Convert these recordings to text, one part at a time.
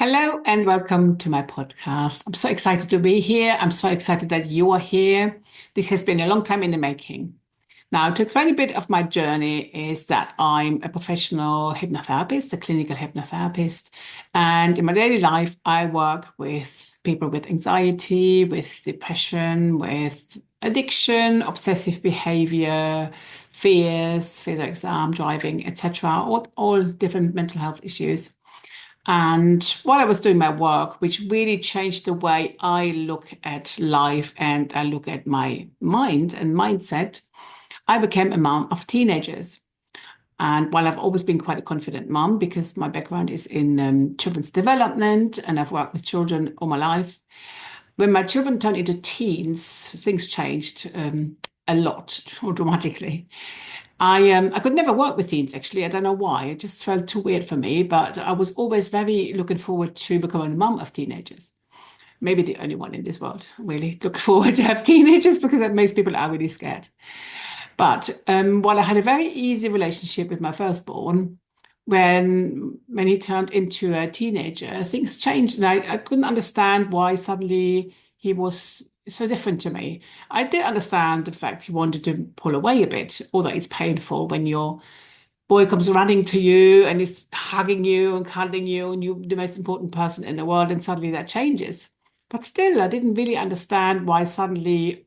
Hello and welcome to my podcast. I'm so excited to be here. I'm so excited that you are here. This has been a long time in the making. Now, to explain a bit of my journey is that I'm a professional hypnotherapist, a clinical hypnotherapist. And in my daily life, I work with people with anxiety, with depression, with addiction, obsessive behavior, fears of exam, driving, etc., all different mental health issues. And while I was doing my work, which really changed the way I look at life and I look at my mind and mindset, I became a mom of teenagers. And while I've always been quite a confident mom because my background is in children's development and I've worked with children all my life, when my children turned into teens, things changed a lot, or dramatically. I could never work with teens actually. I don't know why. It just felt too weird for me. But I was always very looking forward to becoming a mum of teenagers. Maybe the only one in this world really looking forward to have teenagers because most people are really scared. But while I had a very easy relationship with my firstborn, when he turned into a teenager, things changed, and I couldn't understand why suddenly he was so different to me. I did understand the fact he wanted to pull away a bit, although it's painful when your boy comes running to you and is hugging you and cuddling you, and you're the most important person in the world, and suddenly that changes. But still, I didn't really understand why suddenly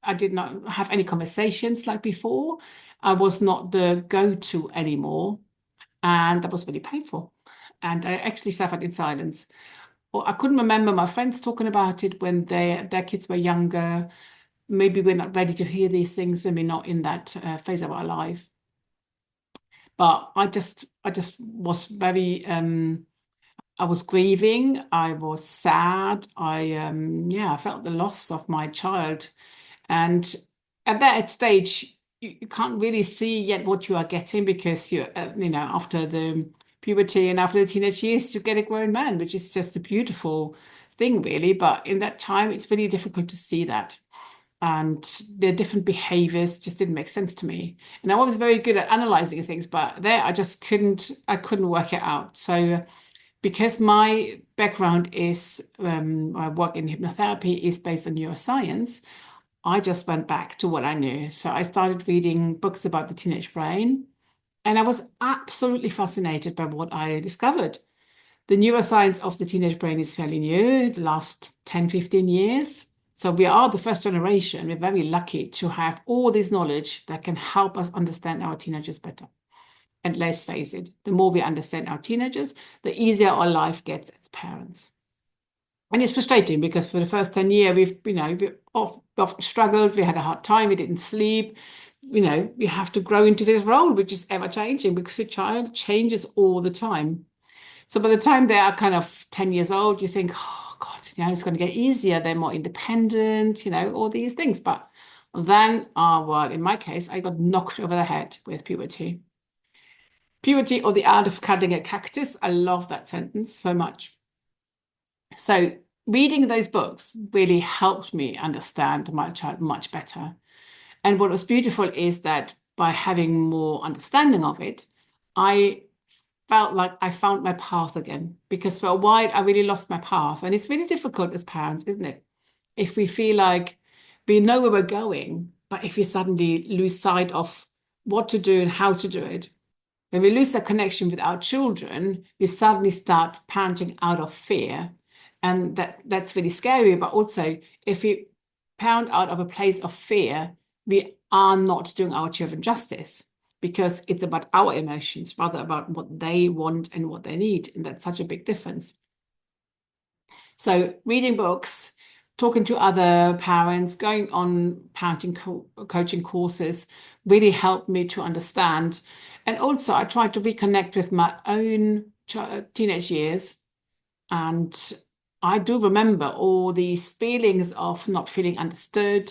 I did not have any conversations like before. I was not the go-to anymore. And that was really painful. And I actually suffered in silence. Or I couldn't remember my friends talking about it when their kids were younger. Maybe we're not ready to hear these things when we're not in that phase of our life. But I just was very, I was grieving. I was sad. I felt the loss of my child. And at that stage, you can't really see yet what you are getting because after the puberty and after the teenage years, you get a grown man, which is just a beautiful thing, really. But in that time, it's really difficult to see that. And the different behaviors just didn't make sense to me. And I was very good at analyzing things, but there I couldn't work it out. So because my background is, I work in hypnotherapy, is based on neuroscience, I just went back to what I knew. So I started reading books about the teenage brain, and I was absolutely fascinated by what I discovered. The neuroscience of the teenage brain is fairly new, the last 10, 15 years. So we are the first generation. We're very lucky to have all this knowledge that can help us understand our teenagers better. And let's face it, the more we understand our teenagers, the easier our life gets as parents. And it's frustrating because for the first 10 years, we've often struggled. We had a hard time. We didn't sleep. We have to grow into this role, which is ever changing because a child changes all the time. So by the time they are kind of 10 years old, you think, oh God, it's going to get easier. They're more independent, all these things. But then, well, in my case, I got knocked over the head with puberty. Puberty or the art of cutting a cactus. I love that sentence so much. So reading those books really helped me understand my child much better. And what was beautiful is that by having more understanding of it, I felt like I found my path again. Because for a while, I really lost my path. And it's really difficult as parents, isn't it? If we feel like we know where we're going, but if we suddenly lose sight of what to do and how to do it, when we lose that connection with our children, we suddenly start parenting out of fear. And that's really scary. But also, if we parent out of a place of fear, we are not doing our children justice because it's about our emotions rather about what they want and what they need. And that's such a big difference. So reading books, talking to other parents, going on parenting coaching courses really helped me to understand. And also I tried to reconnect with my own teenage years. And I do remember all these feelings of not feeling understood,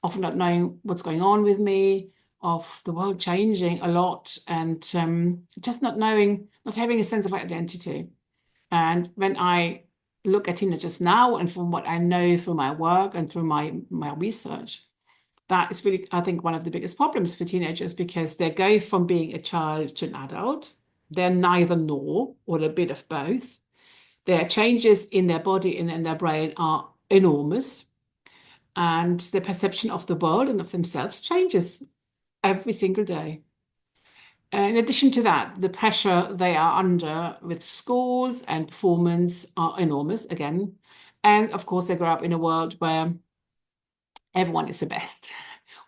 of not knowing what's going on with me, of the world changing a lot, and just not knowing, not having a sense of identity. And when I look at teenagers now, and from what I know through my work and through my research, that is really, I think, one of the biggest problems for teenagers because they go from being a child to an adult. They're neither nor, or a bit of both. Their changes in their body and in their brain are enormous, and their perception of the world and of themselves changes every single day. In addition to that, the pressure they are under with schools and performance are enormous again. And of course, they grow up in a world where everyone is the best,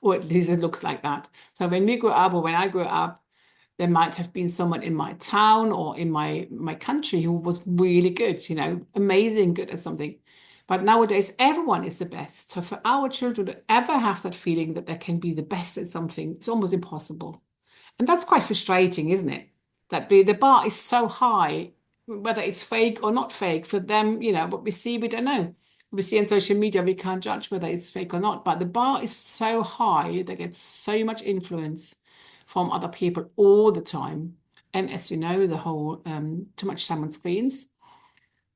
or at least it looks like that. So when we grew up, or when I grew up, there might have been someone in my town or in my country who was really good, amazing good at something. But nowadays, everyone is the best. So for our children to ever have that feeling that they can be the best at something, it's almost impossible. And that's quite frustrating, isn't it? That the bar is so high, whether it's fake or not fake, for them, what we see, we don't know. We see on social media, we can't judge whether it's fake or not, but the bar is so high, they get so much influence from other people all the time. And as you know, the whole too much time on screens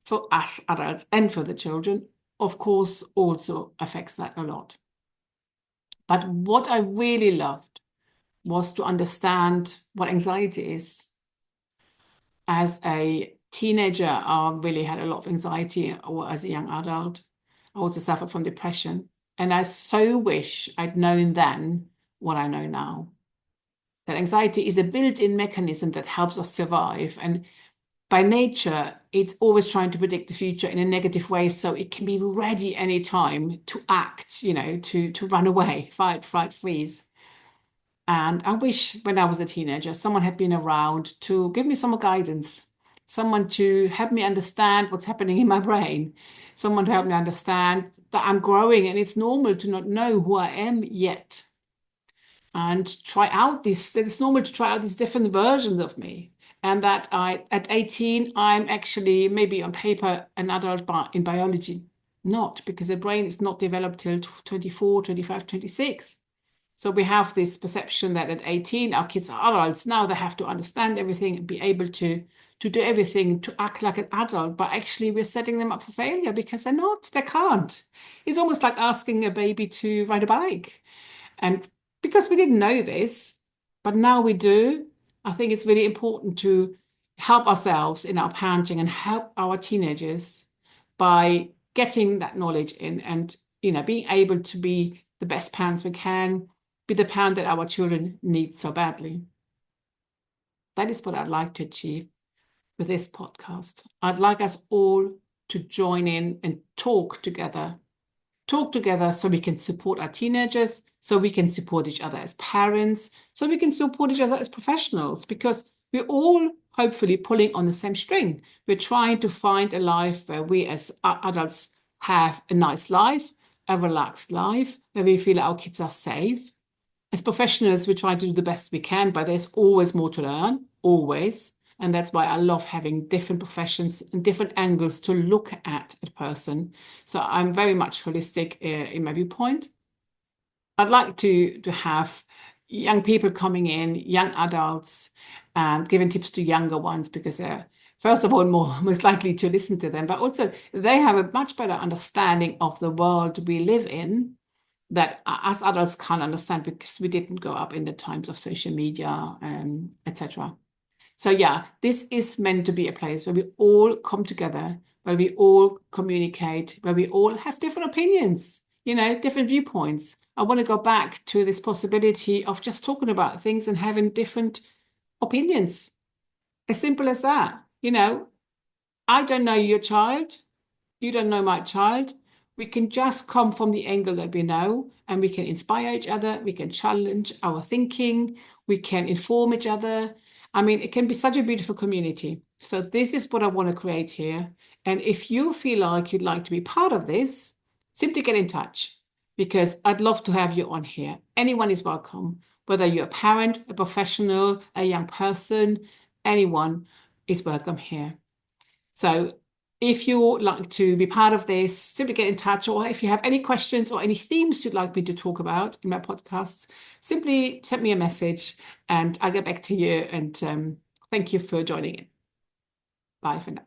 for us adults and for the children, of course, also affects that a lot. But what I really loved was to understand what anxiety is. As a teenager, I really had a lot of anxiety, or as a young adult, I also suffered from depression. And I so wish I'd known then what I know now. That anxiety is a built-in mechanism that helps us survive. And by nature, it's always trying to predict the future in a negative way, so it can be ready anytime to act, to run away, fight, flight, freeze. And I wish when I was a teenager, someone had been around to give me some guidance, someone to help me understand what's happening in my brain, someone to help me understand that I'm growing and it's normal to not know who I am yet. And try out this, it's normal to try out these different versions of me. And that at 18, I'm actually maybe on paper an adult, but in biology, not, because the brain is not developed till 24, 25, 26. So we have this perception that at 18, our kids are adults. Now they have to understand everything and be able to do everything, to act like an adult. But actually, we're setting them up for failure because they're not, they can't. It's almost like asking a baby to ride a bike. And because we didn't know this, but now we do, I think it's really important to help ourselves in our parenting and help our teenagers by getting that knowledge in and, being able to be the best parents we can, be the parent that our children need so badly. That is what I'd like to achieve with this podcast. I'd like us all to join in and talk together so we can support our teenagers, so we can support each other as parents, so we can support each other as professionals, because we're all hopefully pulling on the same string. We're trying to find a life where we as adults have a nice life, a relaxed life, where we feel our kids are safe. As professionals, we try to do the best we can, but there's always more to learn, always. And that's why I love having different professions and different angles to look at a person. So I'm very much holistic in my viewpoint. I'd like to have young people coming in, young adults, and giving tips to younger ones, because they're, first of all, most likely to listen to them, but also they have a much better understanding of the world we live in that us adults can't understand because we didn't grow up in the times of social media, etc. So yeah, this is meant to be a place where we all come together, where we all communicate, where we all have different opinions, different viewpoints. I want to go back to this possibility of just talking about things and having different opinions. As simple as that. I don't know your child. You don't know my child. We can just come from the angle that we know, and we can inspire each other. We can challenge our thinking. We can inform each other. I mean, it can be such a beautiful community. So this is what I want to create here. And if you feel like you'd like to be part of this, simply get in touch, because I'd love to have you on here. Anyone is welcome, whether you're a parent, a professional, a young person, anyone is welcome here. So if you would like to be part of this, simply get in touch. Or if you have any questions or any themes you'd like me to talk about in my podcasts, simply send me a message and I'll get back to you. And thank you for joining in. Bye for now.